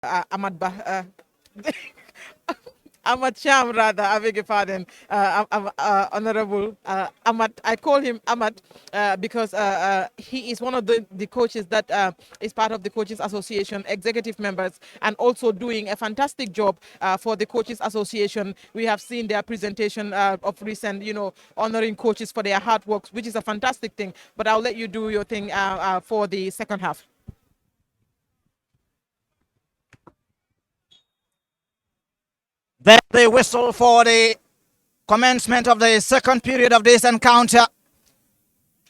Ahmad Ahmad Sham, rather, I beg your pardon, Honorable Ahmad. I call him Ahmad because he is one of the coaches that is part of the Coaches Association, executive members, and also doing a fantastic job for the Coaches Association. We have seen their presentation of recent, honoring coaches for their hard work, which is a fantastic thing. But I'll let you do your thing for the second half. Then they whistle for the commencement of the second period of this encounter.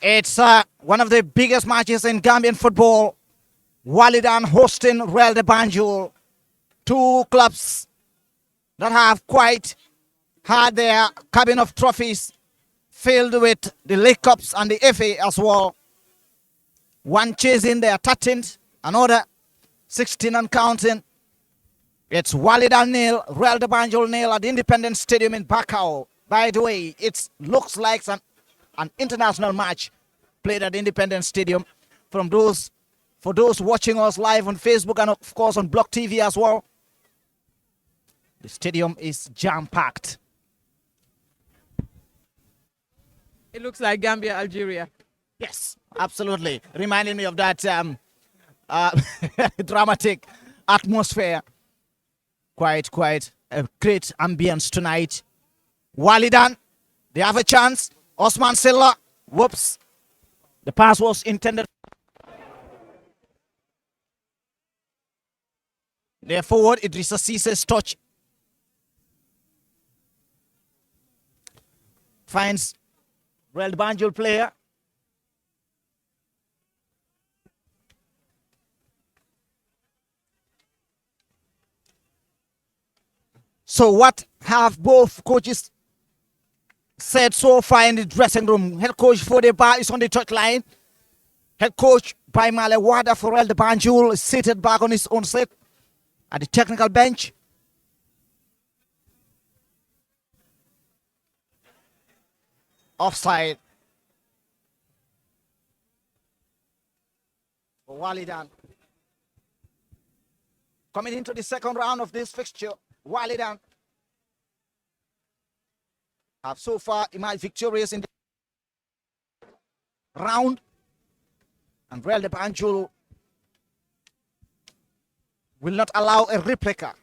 It's one of the biggest matches in Gambian football. Wallidan hosting Real de Banjul. Two clubs that have quite had their cabin of trophies filled with the League Cups and the FA as well. One chasing their 13th, another 16 and counting. It's Wallidan nil, Real de Banjul nil at the Independence Stadium in Bakau. By the way, it looks like an international match played at the Independence Stadium. For those watching us live on Facebook and of course on Block TV as well, the stadium is jam-packed. It looks like Gambia, Algeria. Yes, absolutely. Reminding me of that dramatic atmosphere. Quite a great ambience tonight. Wallidan, they have a chance. Osman Silla, whoops. The pass was intended. Their forward, Idrissa Cisse's touch. Finds Real Banjul player. So what have both coaches said so far in the dressing room? Head coach Fodeba is on the touchline. Head coach Baimale Wada for Real de Banjul is seated back on his own seat at the technical bench. Offside for Wallidan. Coming into the second round of this fixture, Wallidan have so far emerged victorious in the round, and Real de Banjul will not allow a replica.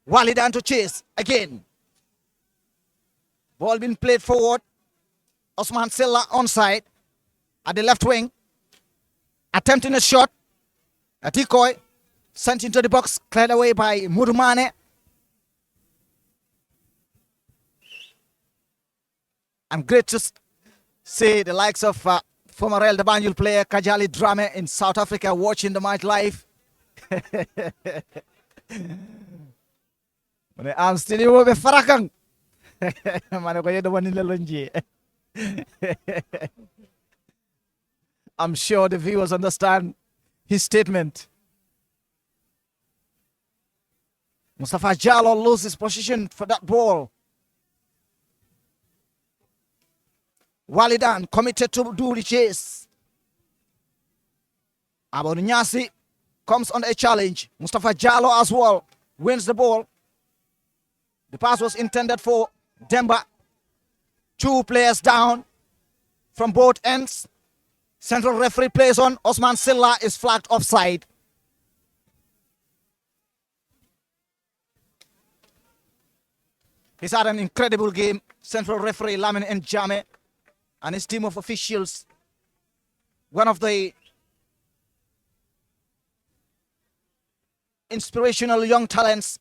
Wallidan to chase again. Ball being played forward. Osman Silla onside at the left wing. Attempting a shot. A decoy sent into the box, cleared away by Mudumane. I'm great to see the likes of former Real de Banjul player Kajali Drame in South Africa watching the match live. I'm still in Farakang. I'm sure the viewers understand his statement. Mustafa Jallo loses position for that ball. Wallidan committed to do the chase. Abonyasi comes under a challenge. Mustafa Jallo as well wins the ball. The pass was intended for Demba. Two players down from both ends. Central referee plays on. Osman Silla is flagged offside. He's had an incredible game. Central referee Lamin Njame and his team of officials. One of the inspirational young talents.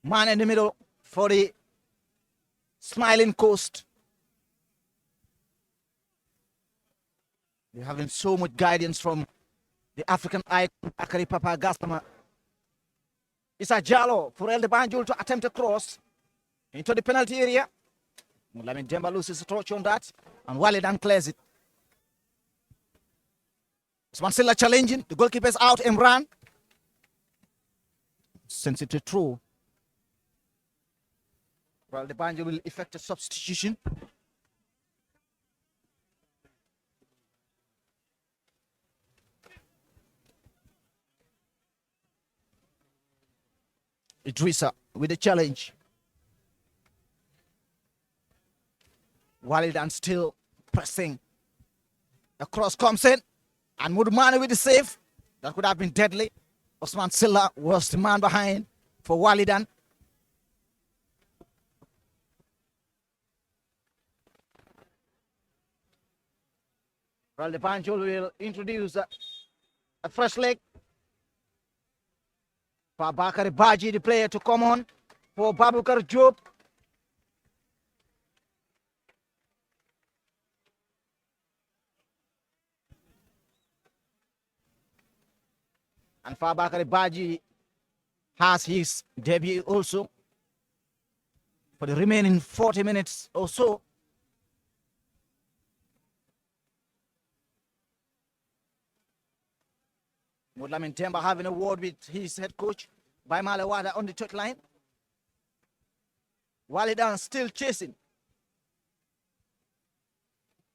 Man in the middle for the Smiling Coast. We're having so much guidance from the African icon, Akari Papa Gassama. It's a Jallo for El de Banjul to attempt a cross into the penalty area. Lamin Demba loses a touch on that, and Wallidan clears it. Swansilla challenging, the goalkeeper's out, Imran. Sends it to through. Well, the Banjul will effect a substitution. Idrissa with the challenge. Wallidan still pressing. The cross comes in. And Mudumane with the save. That could have been deadly. Osman Silla was the man behind for Wallidan. Well, the Banjul will introduce a fresh leg for Bakari Baji, the player, to come on for Babukar Job. And Fabakari Baji has his debut also for the remaining 40 minutes or so. Mudlamin Temba having a word with his head coach by Malawada on the touchline. Wallidan still chasing.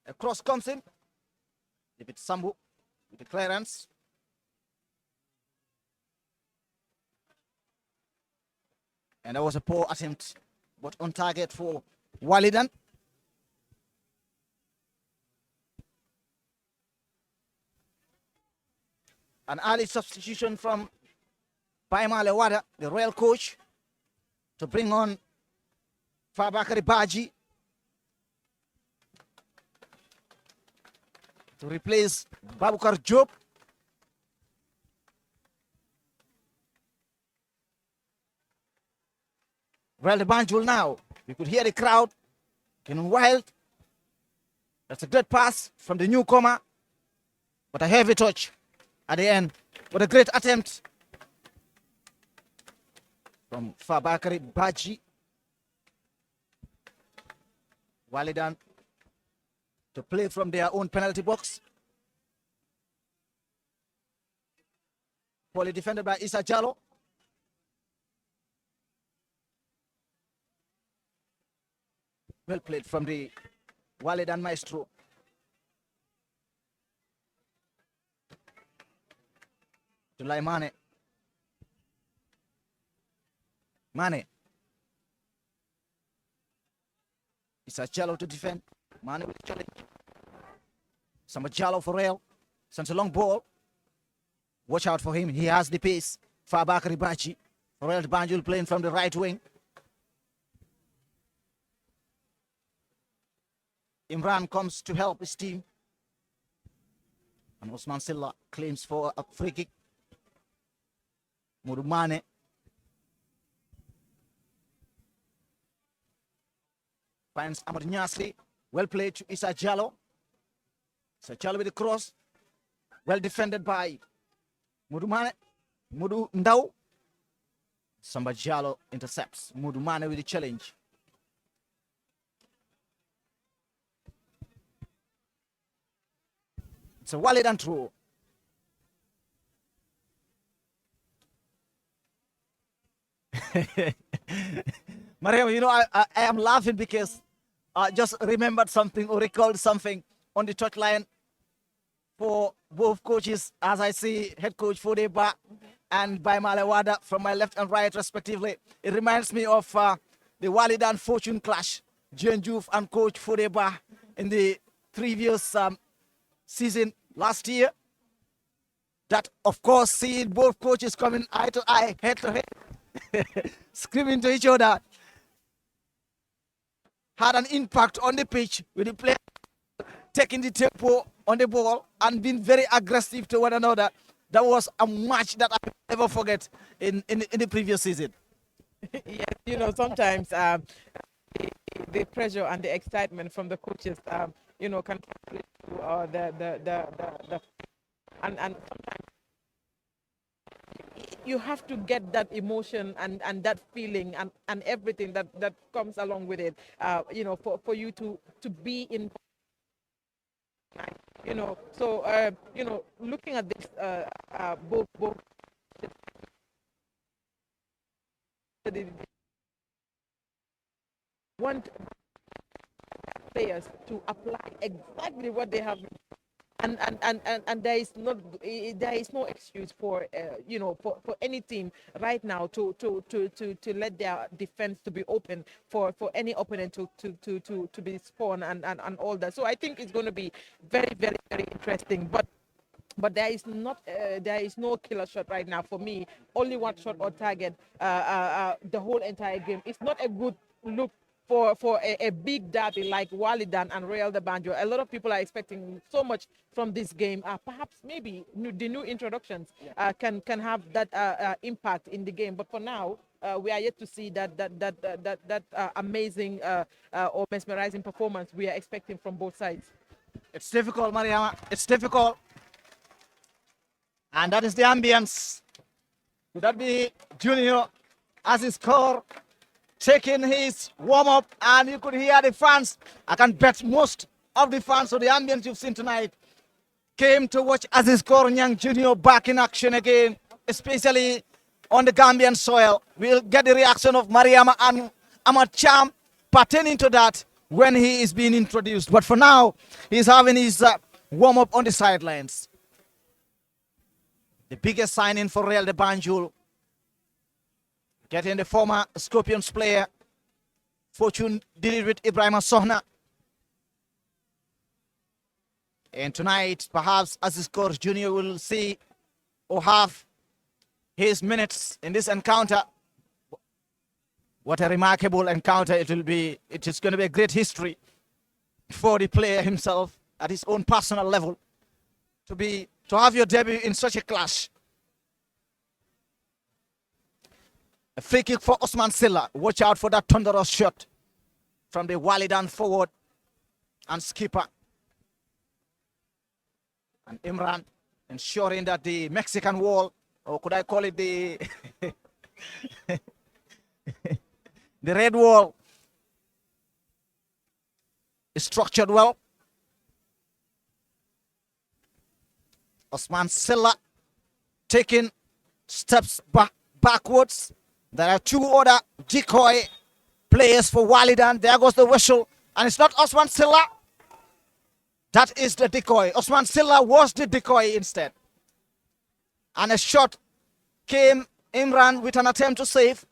A cross comes in. David Sambu with the clearance. And that was a poor attempt, but on target for Wallidan. An early substitution from Baima Lewada, the Royal coach, to bring on Fabakari Baji to replace Babukar Job. Well, the Banjul now. You could hear the crowd getting wild. That's a good pass from the newcomer, but a heavy touch at the end. What a great attempt from Fabakari Baji. Wallidan to play from their own penalty box. Poorly defended by Issa Jallo. Well played from the Wallidan maestro. To Mane. Mane. Issa Jallo to defend. Mane with the challenge. Samba Jallo for real. Sends a long ball. Watch out for him. He has the pace. Fabakari Baji. Royal Banjul playing from the right wing. Imran comes to help his team. And Osman Silla claims for a free kick. Mudumane. Finds Ahmad Nyasri. Well played to Issa Jallo. Issa Jallo with the cross. Well defended by Mudumane. Mudu Ndau. Samba Jallo intercepts. Mudumane with the challenge. It's a Wallidan throw. Mariam, you know, I am laughing because I just remembered something or recalled something on the touchline for both coaches, as I see head coach Fodeba and by Malawada from my left and right, respectively. It reminds me of the Wallidan fortune clash, Juf and coach Fodeba in the previous season last year. That, of course, seeing both coaches coming eye to eye, head to head, screaming to each other, had an impact on the pitch with the player taking the tempo on the ball and being very aggressive to one another. That was a match that I will never forget in the previous season. Yes, you know, sometimes the pressure and the excitement from the coaches, you know, can translate to the and sometimes you have to get that emotion and that feeling and everything that comes along with it, you know, for you to be in, you know. So you know, looking at this, both the want players to apply exactly what they have and there is no excuse for for any team right now to let their defense to be open for any opponent to be spawned and all that. So I think it's going to be very, very, very interesting. But there is no killer shot right now for me. Only one shot on target the whole entire game. It's not a good look for a big derby like Wallidan and Real de Banjo. A lot of people are expecting so much from this game. Perhaps maybe the new introductions can have that impact in the game. But for now, we are yet to see that amazing or mesmerizing performance we are expecting from both sides. It's difficult, Mariama. It's difficult. And that is the ambience. Would that be Junior as his score, taking his warm-up, and you could hear the fans. I can bet most of the fans of the ambience you've seen tonight came to watch Aziz Kornyang Jr. back in action again, especially on the Gambian soil. We'll get the reaction of Mariama and Ahmad Cham pertaining to that when he is being introduced. But for now, he's having his warm-up on the sidelines. The biggest signing for Real de Banjul, getting the former Scorpions player. Fortune did it with Ibrahim Sohna. And tonight, perhaps Aziz Kor Jr. will see or have his minutes in this encounter. What a remarkable encounter it will be. It is going to be a great history for the player himself at his own personal level to have your debut in such a clash. A free kick for Osman Silla. Watch out for that thunderous shot from the Wallidan forward and skipper. And Imran ensuring that the Mexican wall, or could I call it the the red wall, is structured well. Osman Silla taking steps backwards. There are two other decoy players for Wallidan. There goes the whistle. And it's not Osman Silla. That is the decoy. Osman Silla was the decoy instead. And a shot came. Imran with an attempt to save.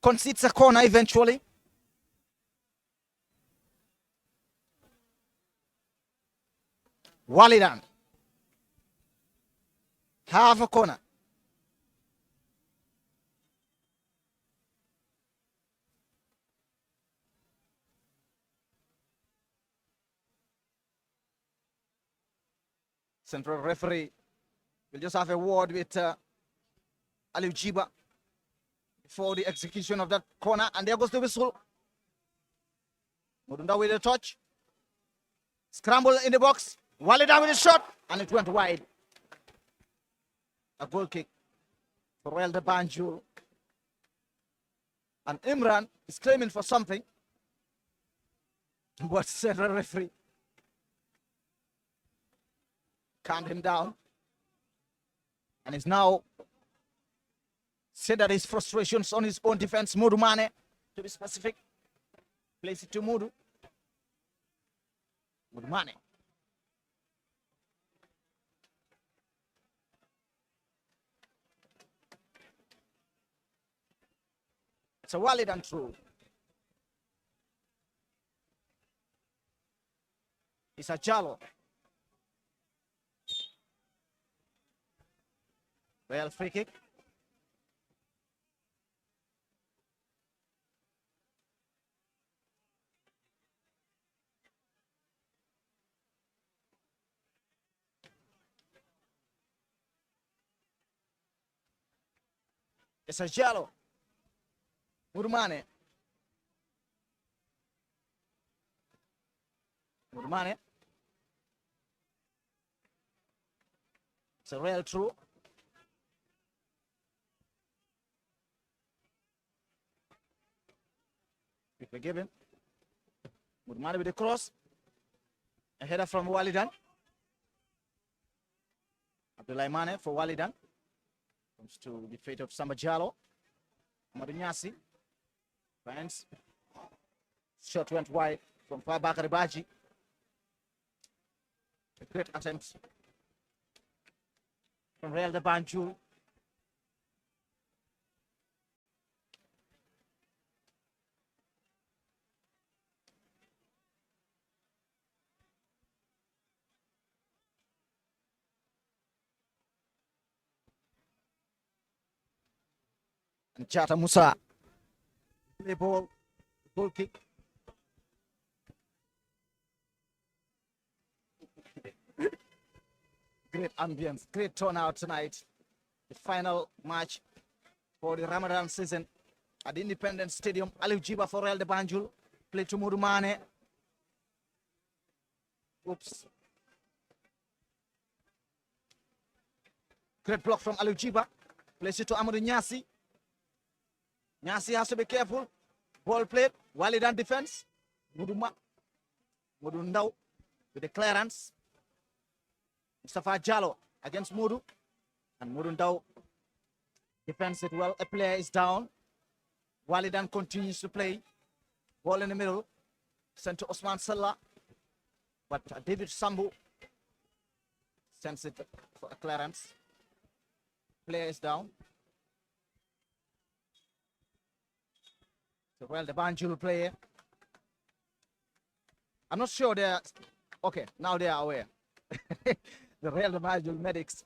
Concedes a corner eventually. Wallidan have a corner. Central referee will just have a word with Ali Jiba before the execution of that corner. And there goes the whistle. Mudunda with a touch. Scramble in the box. Wallidan with a shot. And it went wide. A goal kick for Real de Banjul. And Imran is claiming for something. But central referee calmed him down. And is now said that his frustrations on his own defense. Mudu Mane, to be specific. Place it to Mudu. Mudu Mane. It's a Wallidan through. It's a Jallo. Well, free kick. It's a Jallo. Murmane. Murmane. It's a real true. Quickly given. Murmane with the cross. A header from Wallidan. Abdullah Mane for Wallidan. Comes to the fate of Samba Jallo. Marinyasi. Finds. Shot went wide from far back at Baji. A great attempt from Real de Banjul. And Chata Musa. Play ball. Goal kick. Great ambience. Great turnout tonight. The final match for the Ramadan season at the Independence Stadium. Aliou Jiba for Real de Banjul. Play to Murumane. Oops. Great block from Aliou Jiba. Plays it to Amadou Nyasi. Nyasi has to be careful. Ball played. Wallidan defense. Mudu Ndao with the clearance. Mustafa Jallo against Mudu. And Mudu Ndao defends it well. A player is down. Wallidan continues to play. Ball in the middle. Sent to Osman Salah. But David Sambu sends it for a clearance. Player is down. So, well, the Banjul player. I'm not sure they're... Okay, now they are aware. The Real Banjul medics.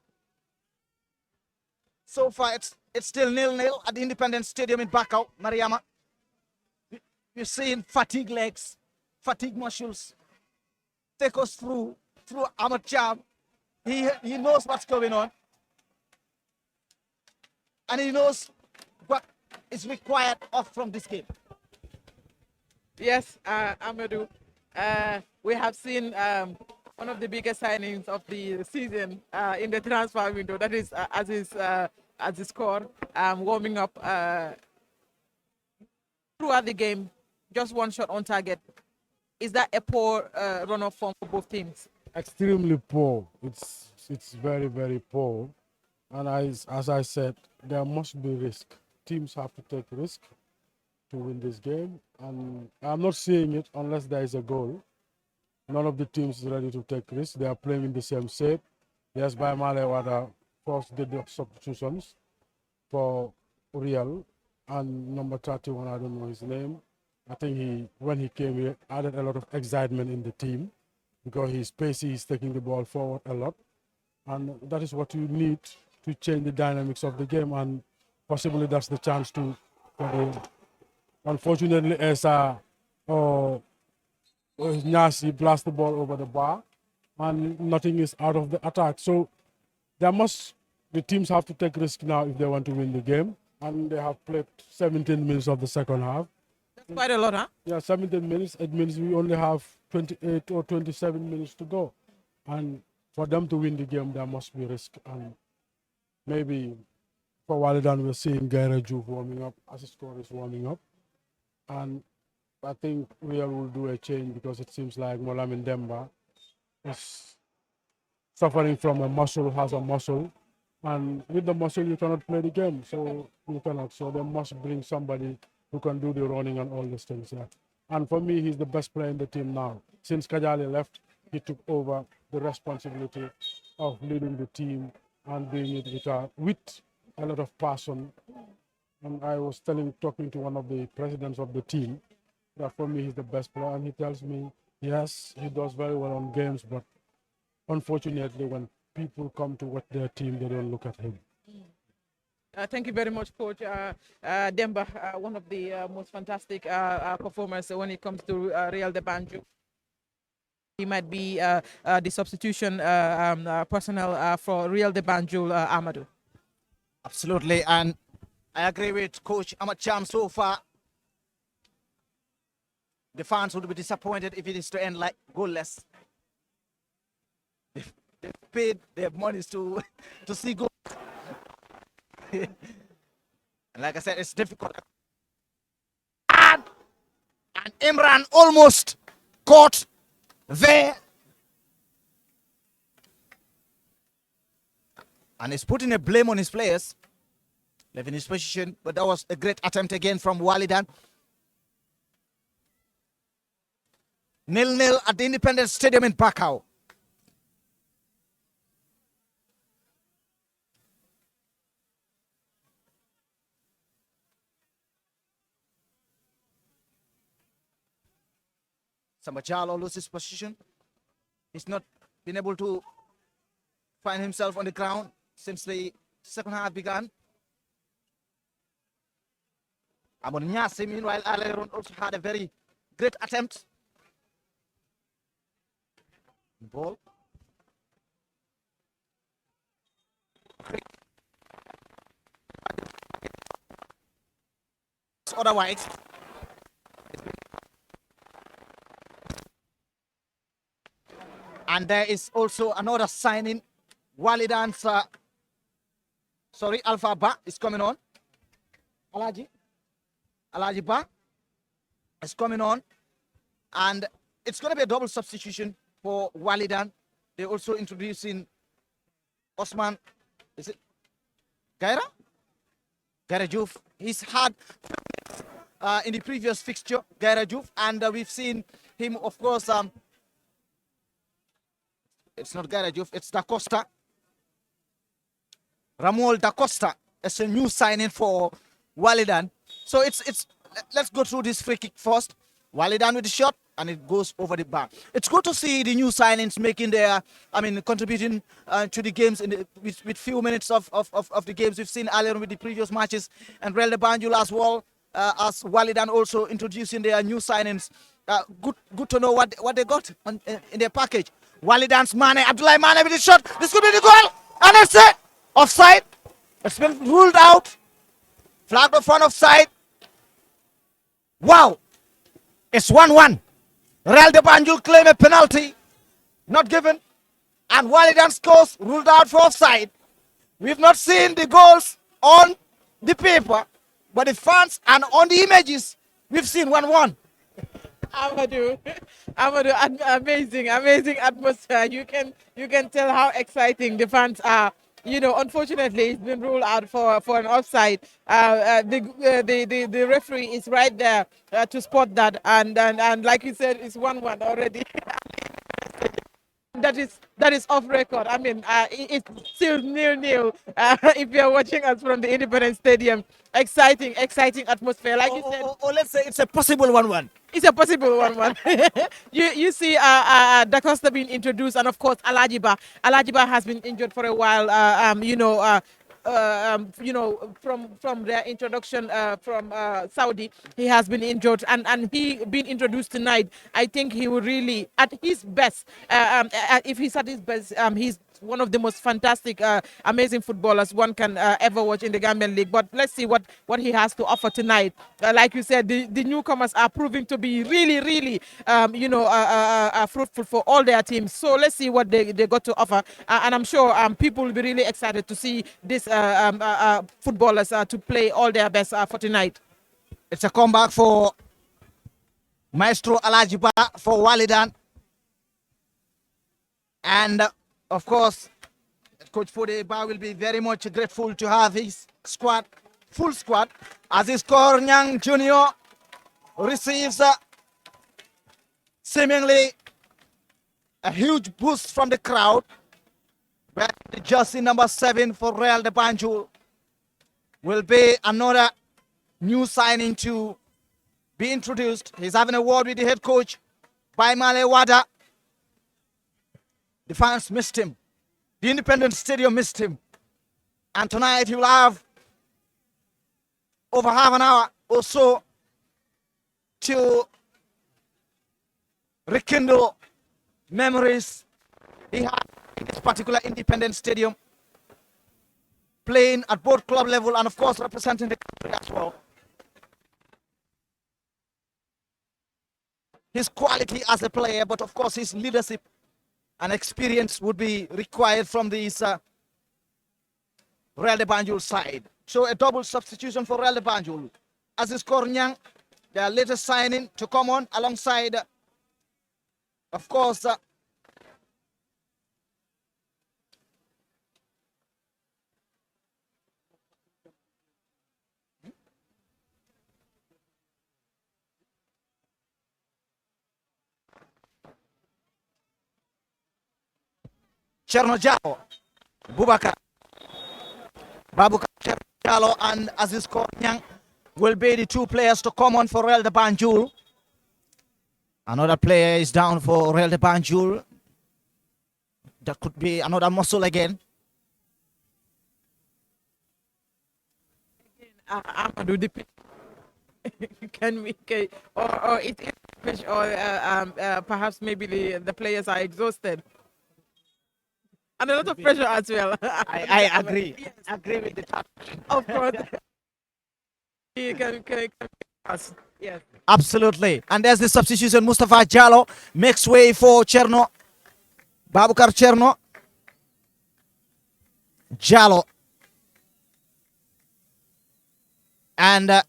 So far, it's still 0-0 at the Independence Stadium in Bakau, Mariama. We're seeing fatigue legs, fatigue muscles. Take us through Ahmad Cham. He knows what's going on. And he knows what is required from this game. Yes, Amadou. We have seen one of the biggest signings of the season in the transfer window. That is Aziz Kor warming up throughout the game. Just one shot on target. Is that a poor run-off form for both teams? Extremely poor. It's very, very poor. And as I said, there must be risk. Teams have to take risk to win this game. And I'm not seeing it unless there is a goal. None of the teams is ready to take risk. They are playing in the same shape. Yes, by Malewada first did the substitutions for Real. And number 31, I don't know his name. I think when he came here, added a lot of excitement in the team because he's pacey, he's taking the ball forward a lot. And that is what you need to change the dynamics of the game. And possibly that's the chance to. Unfortunately, Esa or Nyasi blast the ball over the bar and nothing is out of the attack. So the teams have to take risk now if they want to win the game. And they have played 17 minutes of the second half. That's quite a lot, huh? Yeah, 17 minutes. It means we only have 28 or 27 minutes to go. And for them to win the game, there must be risk. And maybe for Wallidan, we're seeing Gaira Juve warming up, Aziz Kor is warming up. And I think Real will do a change because it seems like Molamin Demba is suffering from has a muscle. And with the muscle, you cannot play the game. So you cannot. So they must bring somebody who can do the running and all these things. Yeah. And for me, he's the best player in the team now. Since Kajali left, he took over the responsibility of leading the team and doing it with a lot of passion. And I was talking to one of the presidents of the team that for me he's the best player. And he tells me, yes, he does very well on games, but unfortunately when people come to watch their team, they don't look at him. Thank you very much, Coach Demba, one of the most fantastic performers when it comes to Real de Banjul. He might be the substitution personnel for Real de Banjul, Amadou. Absolutely, and I agree with Coach Ahmad Cham so far. The fans would be disappointed if it is to end like goalless. They've paid their monies to see goals. And like I said, it's difficult. And Imran almost caught there. And he's putting a blame on his players, leaving his position. But that was a great attempt again from Wallidan. 0-0 at the Independence Stadium in Bakau. Samba Jalo loses position. He's not been able to find himself on the ground since the second half began. Amon Nyasi, meanwhile, Aleron also had a very great attempt. Ball. Otherwise, and there is also another signing. Wallidan's, Alpha Ba is coming on. Alaji Ba is coming on. And it's going to be a double substitution for Wallidan. They're also introducing Osman. Is it Gaira? Gaira Juf. He's had in the previous fixture, Gaira Juf. And we've seen him, of course. It's not Gaira Juf, it's Da Costa. Ramon Da Costa is a new signing for Wallidan. So let's go through this free kick first. Wallidan with the shot, and it goes over the bar. It's good to see the new signings making their, contributing to the games with few minutes of the games. We've seen earlier with the previous matches, and Real de Banjul as well, as Wallidan also introducing their new signings. Good to know what they got in their package. Wallidan's Mane, Abdullah Mane with the shot. This could be the goal, and it's it. Offside. It's been ruled out. Flag of front offside. Wow. It's 1-1. Real de Banjul claim a penalty. Not given. And Wallidan scores, ruled out for offside. We've not seen the goals on the paper, but the fans and on the images, we've seen 1-1. Amadou, amazing atmosphere. You can tell how exciting the fans are. You know, unfortunately, it's been ruled out for an offside. The referee is right there to spot that, and like you said, it's 1-1 already. That is off record. I mean, it's still 0-0. If you're watching us from the Independence Stadium, exciting atmosphere. Like you said, or let's say it's a possible 1-1. it's a possible 1-1. You see Da Costa being introduced, and of course Alajiba. Alajiba has been injured for a while. From their introduction from Saudi, he has been injured, and he being introduced tonight. I think he will really, at his best, if he's at his best, he's one of the most fantastic, amazing footballers one can ever watch in the Gambian League. But let's see what he has to offer tonight. Like you said, the newcomers are proving to be really, fruitful for all their teams. So let's see what they got to offer. And I'm sure people will be really excited to see these footballers to play all their best for tonight. It's a comeback for Maestro Alajiba for Wallidan. And of course, Coach Fodeba will be very much grateful to have his squad, full squad, as his Nyang Jr. receives seemingly a huge boost from the crowd. But the jersey number 7 for Real de Banjul will be another new signing to be introduced. He's having a word with the head coach, Baimale Wada. The fans missed him. The Independence Stadium missed him. And tonight he will have over half an hour or so to rekindle memories he had in this particular Independence Stadium, playing at both club level and of course representing the country as well. His quality as a player, but of course his leadership and experience would be required from this Real de Banjul side. So a double substitution for Real de Banjul. Aziz Kornyang, their latest signing to come on alongside, of course, Cherno Jalo, Bubakar, Babukar Cherno Jalo and Aziz Kornyang will be the two players to come on for Real de Banjul. Another player is down for Real de Banjul. That could be another muscle again. Amadou, or it is fish, or perhaps maybe the players are exhausted, and a lot of pressure as well. I agree. Yes, Agree with the top. of course. You can pass. Yes. Absolutely. And there's the substitution. Mustafa Jallo makes way for Cherno. Babukar Cherno. Jallo. And the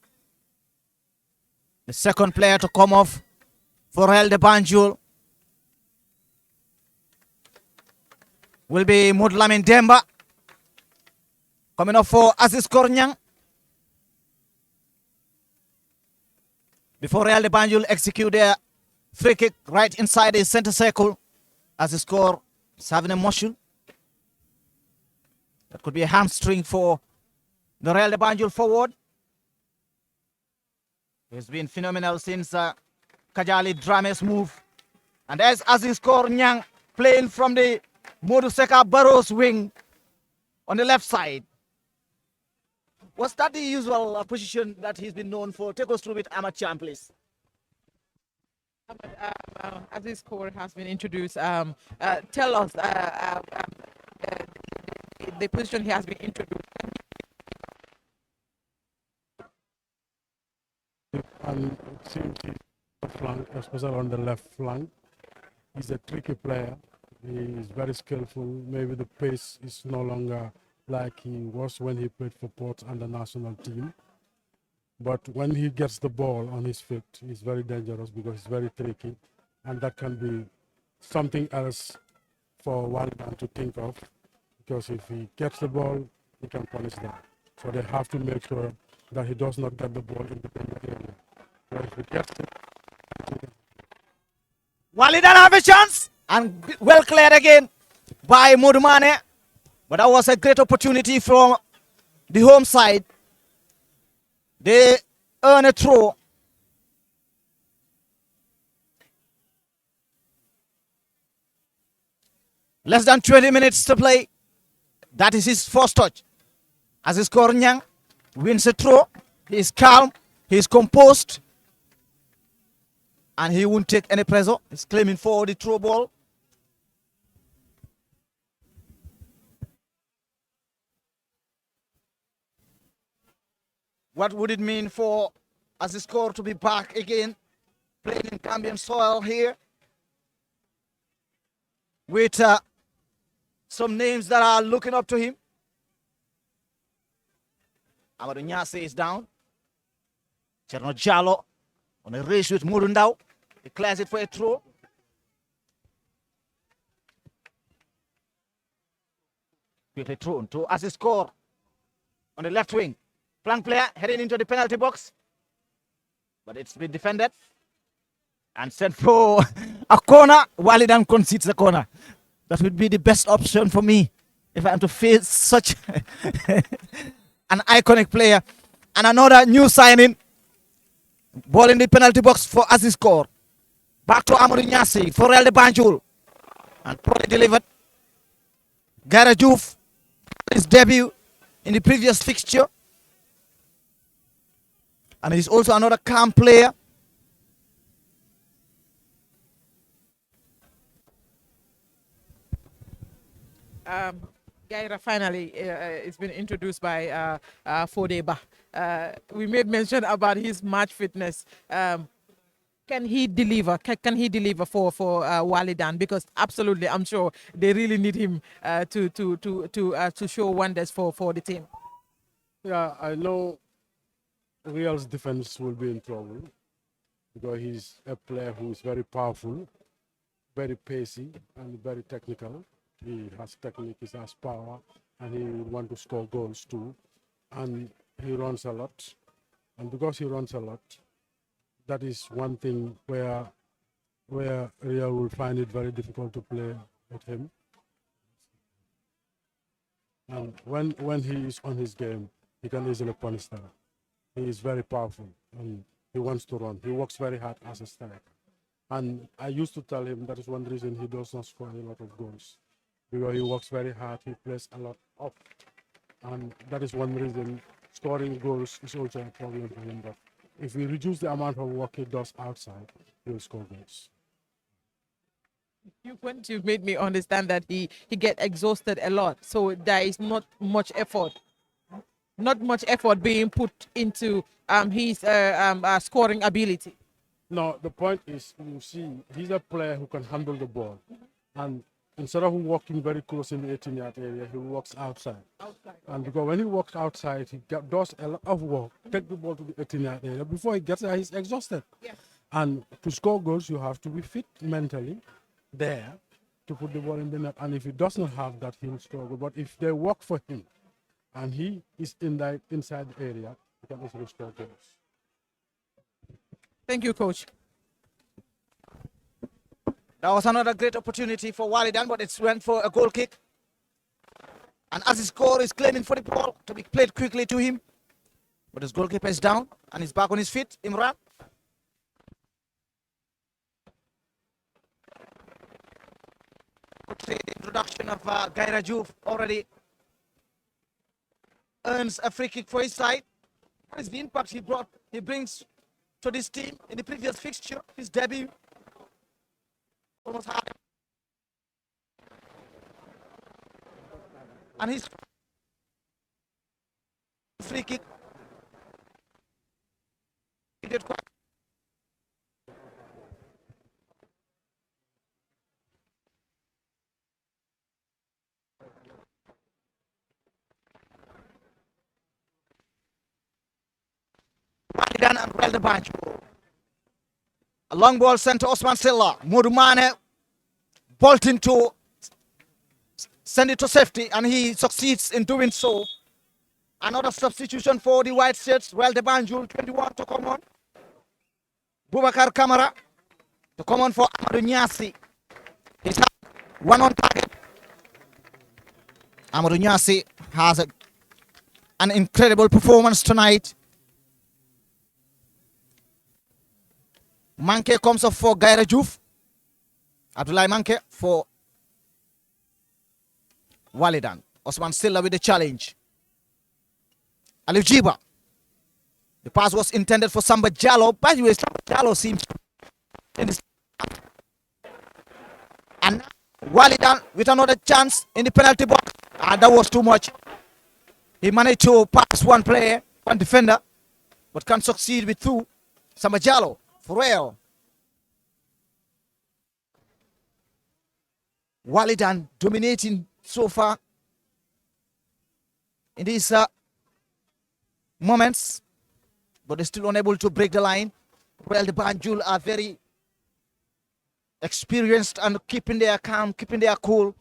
second player to come off for Real de Banjul will be Mudlamin Demba. Coming off for Aziz Kornyang. Before Real de Banjul execute their free kick right inside the center circle. Aziz Kor is having a motion. That could be a hamstring for the Real de Banjul forward. He's been phenomenal since Kajali Drame's move. And there's Aziz Kor Nyang playing from the Moduseka Barrows wing on the left side. Was that the usual position that he's been known for? Take us through with Ahmad Chan, please. As this score has been introduced, tell us the position he has been introduced. And it seems he's on the flank, especially on the left flank. He's a tricky player. He is very skillful. Maybe the pace is no longer like he was when he played for Port and the national team. But when he gets the ball on his feet, he's very dangerous because he's very tricky. And that can be something else for Wallidan to think of. Because if he gets the ball, he can punish them. So they have to make sure that he does not get the ball in the penalty area. So if he gets it, Wallidan have a chance and well cleared again by Mudumane. But that was a great opportunity from the home side. They earn a throw. Less than 20 minutes to play. That is his first touch. As his Kornyang wins a throw, he is calm, he is composed, and he won't take any pressure. He's claiming for the throw ball. What would it mean for Aziz Kor to be back again, playing in Gambian soil here, with some names that are looking up to him? Amadou Nyase is down. Cherno Jallo on a race with Murundao. He clears it for a throw. Quickly thrown to Aziz Kor on the left wing. Flank player heading into the penalty box. But it's been defended and sent for a corner. Wallidan concedes the corner. That would be the best option for me if I am to face such an iconic player. And another new signing. Ball in the penalty box for Aziz Kor. Back to Amadou Nyasi for Real de Banjul. And poorly delivered. Gara Diouf, his debut in the previous fixture. And he's also another calm player. Gaira finally it's been introduced by Fodeba. We made mention about his match fitness. Can he deliver? Can he deliver for Wallidan? Because absolutely, I'm sure they really need him to show wonders for the team. yeah, I know Real's defense will be in trouble because he's a player who is very powerful, very pacey, and very technical. He has technique, he has power, and he want to score goals too. And he runs a lot. And because he runs a lot, that is one thing where Real will find it very difficult to play with him. And when he is on his game, he can easily punish them. He is very powerful and he wants to run. He works very hard as a striker. And I used to tell him that is one reason he does not score a lot of goals, because he works very hard, he plays a lot up. And that is one reason scoring goals is also a problem for him. But if we reduce the amount of work he does outside, he will score goals. You went to made me understand that he get exhausted a lot, so there is not much effort being put into his scoring ability. No, the point is, you see, he's a player who can handle the ball. And instead of walking very close in the 18-yard area, he walks outside. And because when he walks outside, does a lot of work, take the ball to the 18-yard area. Before he gets there, he's exhausted. Yes. And to score goals, you have to be fit mentally there to put the ball in the net. And if he does not have that, he'll struggle. But if they work for him and he is in that inside the area, he can easily score goals. Thank you, coach. That was another great opportunity for Wallidan, but it went for a goal kick. And as his score is claiming for the ball to be played quickly to him. But his goalkeeper is down and he's back on his feet. Imran. Could say the introduction of Gaira Juve already earns a free kick for his side. What is the impact he brings to this team in the previous fixture, his debut? Almost had him. And his free kick. He did quite. Wallidan and Banjul. A long ball sent to Osman Silla. Mudumane bolting to send it to safety, and he succeeds in doing so. Another substitution for the white shirts. The Banjul 21 to come on. Bubakar Kamara to come on for Amadou Nyasi. He's one on target. Amadou Nyasi has an incredible performance tonight. Manke comes up for Gaira Juve. Abdoulaye Manke for Wallidan. Osman Silla with the challenge. Aliou Jiba. The pass was intended for Samba Jallo. By the way, Samba Jallo seems in this. And Wallidan with another chance in the penalty box. That was too much. He managed to pass one player, one defender, but can't succeed with two. Samba Jallo for real. Wallidan dominating so far in these moments, but they're still unable to break the line. The Banjul are very experienced and keeping their calm, keeping their cool,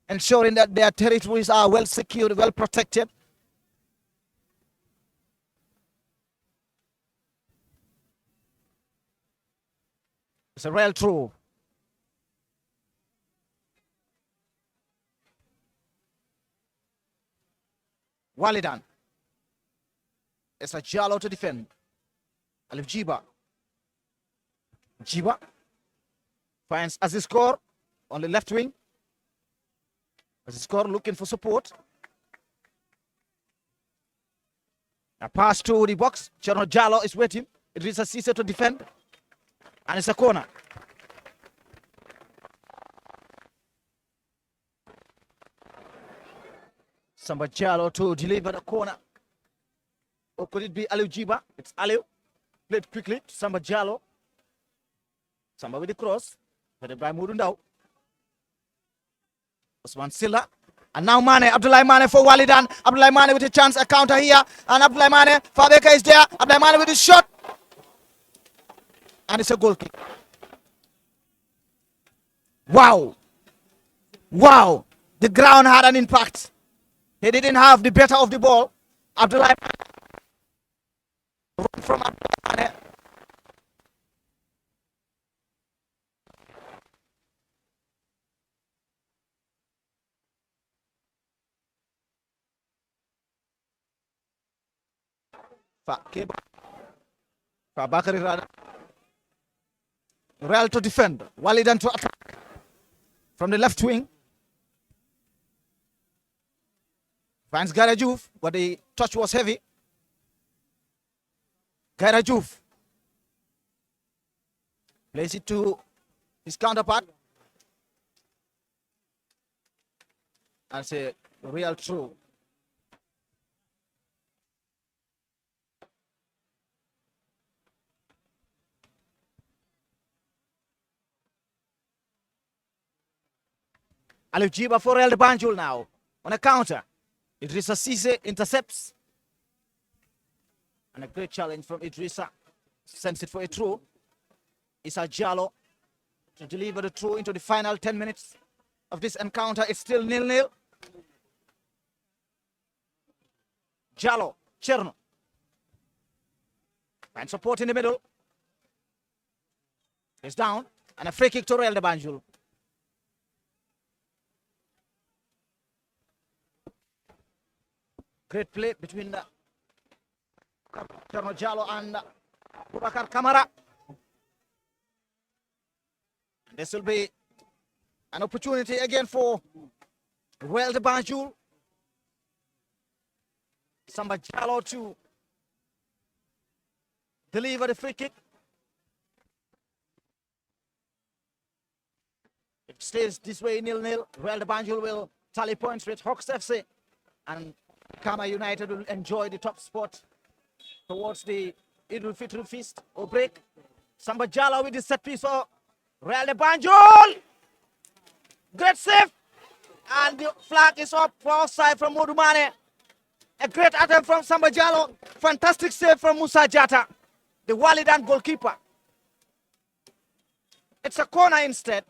ensuring that their territories are well secured, well protected. It's a real throw. Wallidan. It's a Jallo to defend. Aliou Jiba. Jiba finds Aziz Kaur on the left wing. Aziz Kaur looking for support. A pass to the box. Cherno Jallo is waiting. Idrissa Cisse to defend. And it's a corner. Samba Jallo to deliver the corner. Or could it be Aliou Jiba? It's Aliou. Played quickly to Samba Jallo. Samba with the cross. Headed by Murundao. Osman Silla. And now Mane, Abdoulaye Mane for Wallidan. Abdoulaye Mane with a chance, a counter here. And Abdoulaye Mane, Fabeka is there. Abdoulaye Mane with his shot. And it's a goal kick. Wow. Wow. The ground had an impact. He didn't have the better of the ball. Abdoulaye Mane from Abdoulaye Mane. Fa Bakary Rada. Real to defend. Wallidan to attack from the left wing. Finds Garajouf, but the touch was heavy. Garajouf plays it to his counterpart. That's a real throw. Alif Jiba for Real de Banjul now on a counter. Idrissa Cisse intercepts. And a great challenge from Idrissa. Sends it for a throw. Issa Jallo to deliver the throw into the final 10 minutes of this encounter. It's still 0-0. Jallo, Cherno. And support in the middle. It's down. And a free kick to Real de Banjul. Great play between Cherno Jallo and Boubacar Kamara. This will be an opportunity again for Real de Banjul. Samba Jallo to deliver the free kick. It stays this way 0-0. Real de Banjul will tally points with Hawks FC, and Kama United will enjoy the top spot towards the Idul Fitr feast or break. Samba Jallo with the set piece for Real de Banjul. Great save. And the flag is up for offside from Modumane. A great attempt from Samba Jallo. Fantastic save from Musa Jata, the Wallidan goalkeeper. It's a corner instead.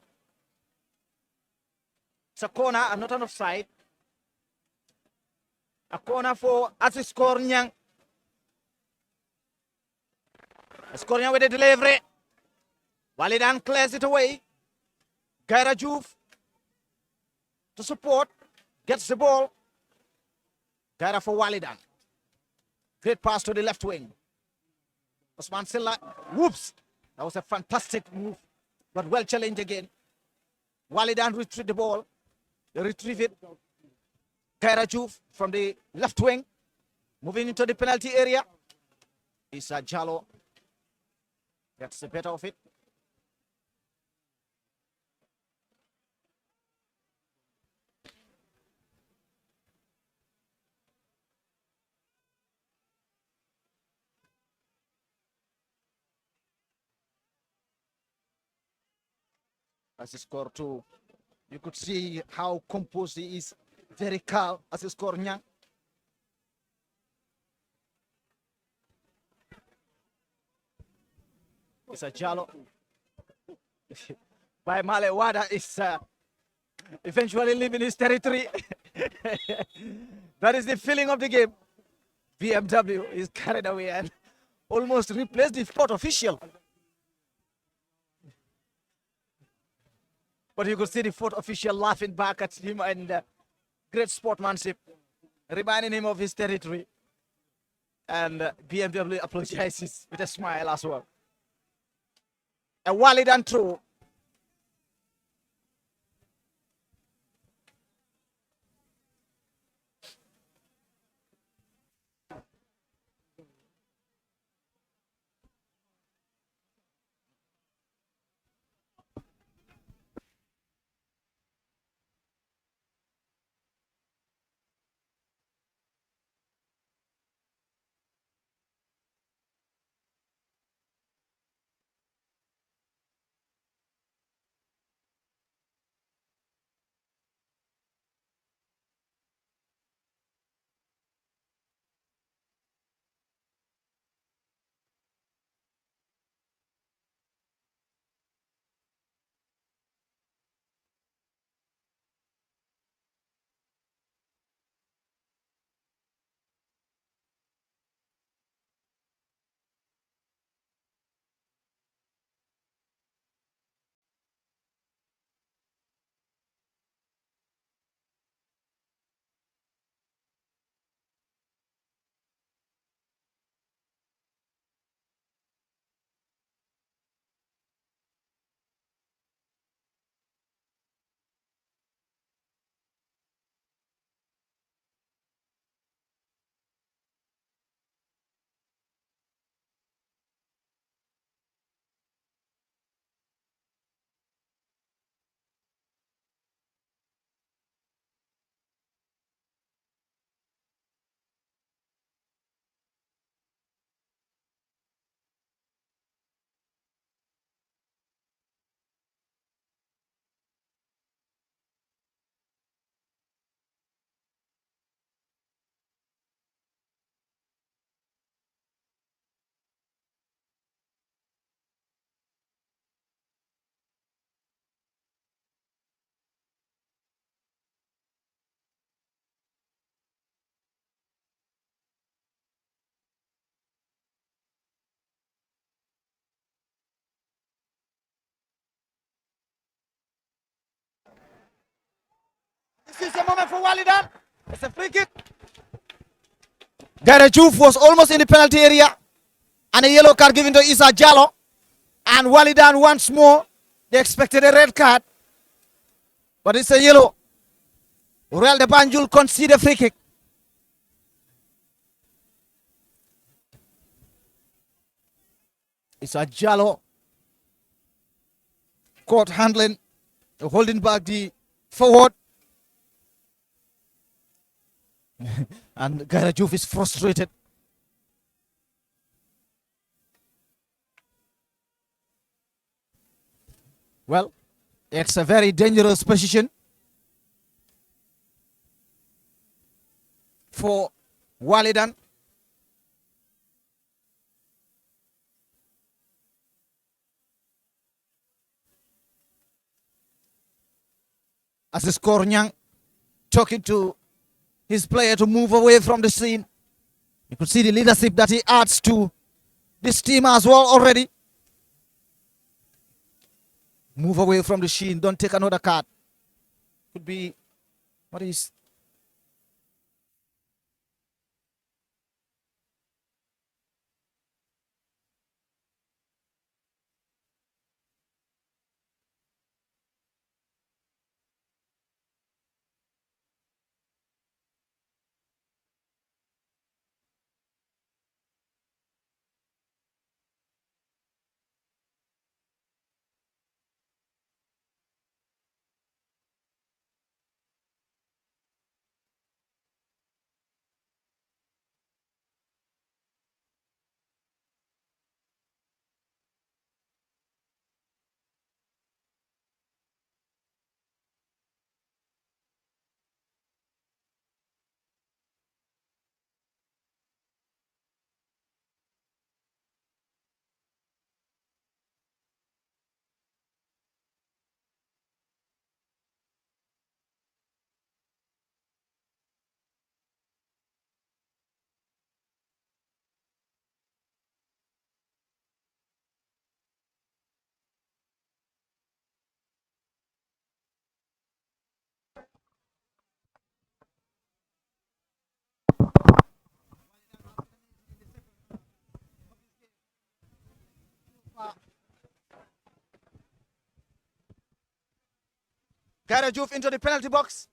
It's a corner and not an offside. A corner for Aziz Kornyang. Kornyang with the delivery. Wallidan clears it away. Garajouf to support. Gets the ball. Gaira for Wallidan. Great pass to the left wing. Osman Silla. Whoops. That was a fantastic move, but well challenged again. Wallidan retrieve the ball. They retrieve it. Garajouf from the left wing. Moving into the penalty area. Issa Jallo gets the better of it. As he scored two, you could see how composed he is. Very calm as he scored Nyang. It's a Jallo. By Male Wada is eventually leaving his territory. That is the feeling of the game. BMW is carried away and almost replaced the fourth official. But you could see the fourth official laughing back at him, and great sportsmanship, reminding him of his territory. And BMW apologizes with a smile as well. A Wallidan throw. a moment for Wallidan. It's a free kick. Gare Juf was almost in the penalty area. And a yellow card given to Isa Jallo. And Wallidan once more. They expected a red card. But it's a yellow. Real de Banjul conceded a free kick. Isa Jallo caught handling, holding back the forward. And Gare Juf is frustrated. Well, it's a very dangerous position for Wallidan. As the Skornyang talking to his player to move away from the scene. You could see the leadership that he adds to this team as well already. Move away from the scene. Don't take another card. Could be, what is? Gare Juf into the penalty box.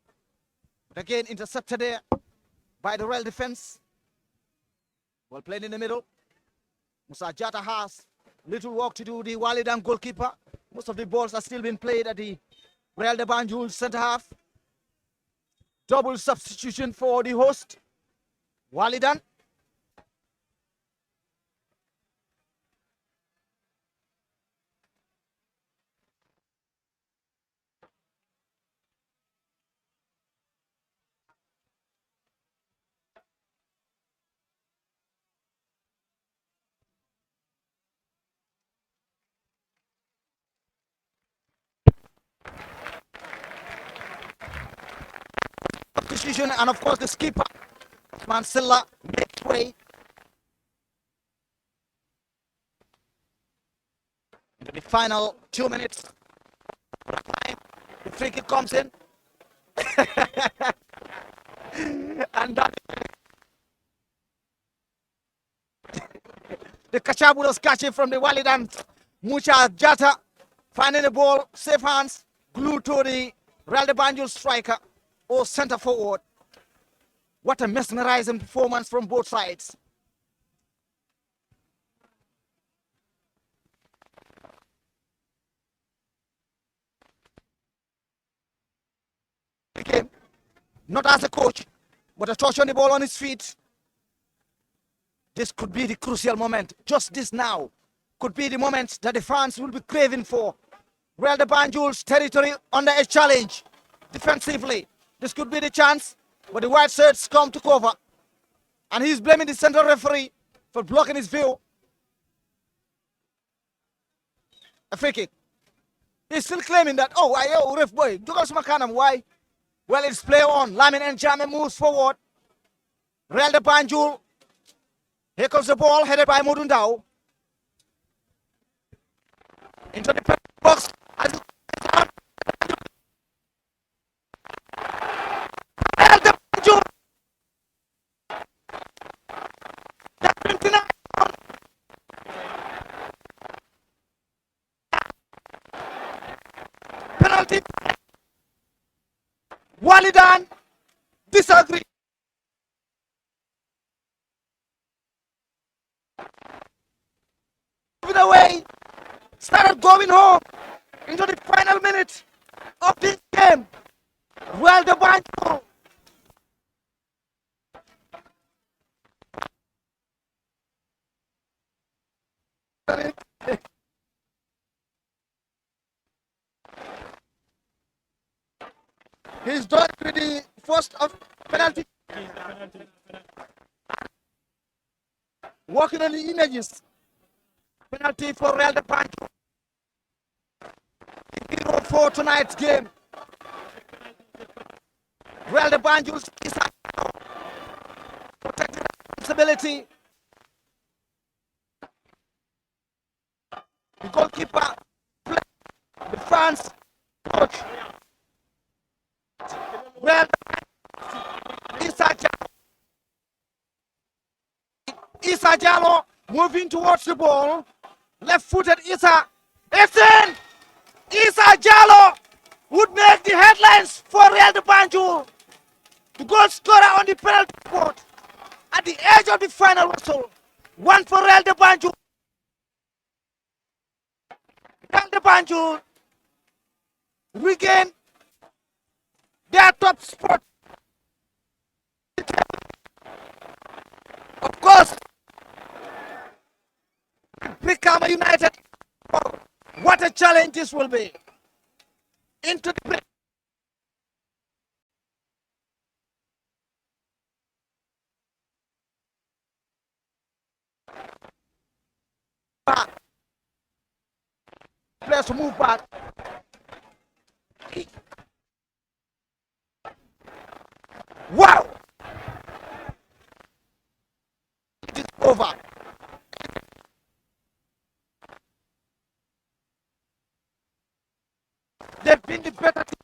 But again, intercepted there by the Royal defense. Well played in the middle. Musa Jata has little work to do, the Wallidan goalkeeper. Most of the balls are still being played at the Real de Banjul center half. Double substitution for the host, Wallidan. Substitution, and of course the skipper, Mansilla, midway. Into the final 2 minutes. The free kick comes in. And that the Kachabulos catch it from the Wallidan. Mucha Jata finding the ball, safe hands, glued to the Real de Banjul striker or center forward. What a mesmerizing performance from both sides. Again, not as a coach, but a touch on the ball on his feet. This could be the crucial moment. Just this now could be the moment that the fans will be craving for. Real de Banjul's territory under a challenge defensively. This could be the chance, but the white shirts come to cover. And he's blaming the central referee for blocking his view. A free kick. He's still claiming that, oh, ref boy, why? Well, it's play on. Lamin and Jame moves forward. Real de Banjul. Here comes the ball headed by Mudundao. Into the box. 29. Penalty. Wallidan disagree. With the way started going home into the final minute of this game. Well, the Banjul he's done with the first of penalty. Working on the images. Penalty for Real de Banjul. Hero for tonight's game. Real de Banjul is protecting responsibility. The goalkeeper, the fans, coach. Real Issa Jallo moving towards the ball. Left-footed Issa. It's in! Issa Jallo would make the headlines for Real de Banjul. The goal scorer on the penalty spot at the edge of the final whistle. One for Real de Banjul. Real de Banjul regain their top spot. Of course, become a United. What a challenge this will be. Into the back. Players to move back. Wow! It is over. They've been the better team.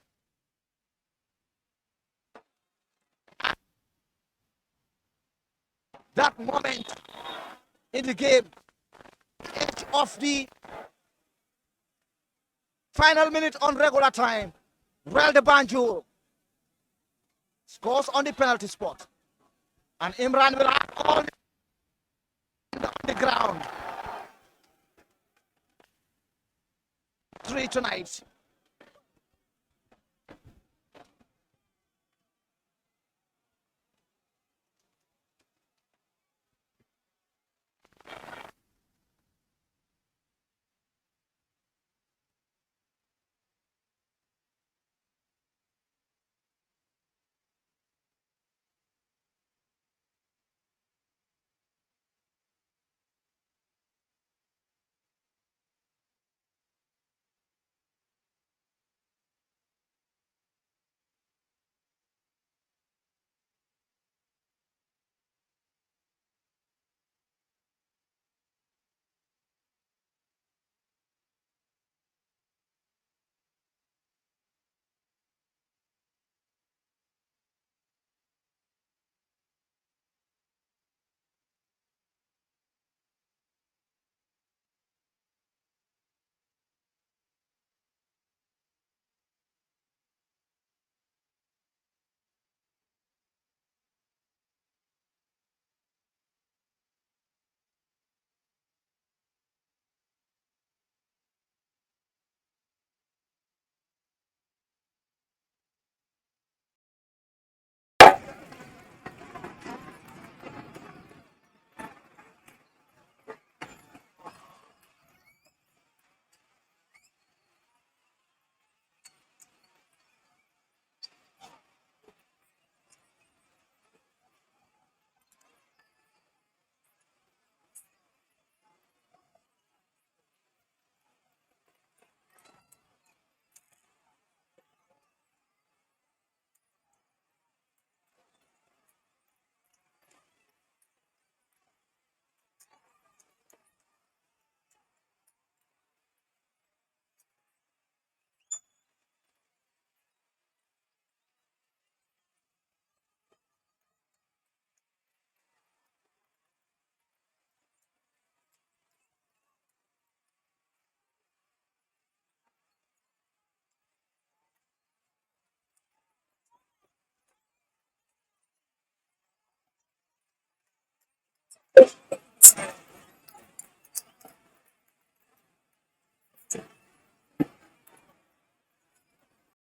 That moment in the game, edge of the final minute on regular time, Real de Banjul scores on the penalty spot. And Imran will have all on the ground. 3 tonight.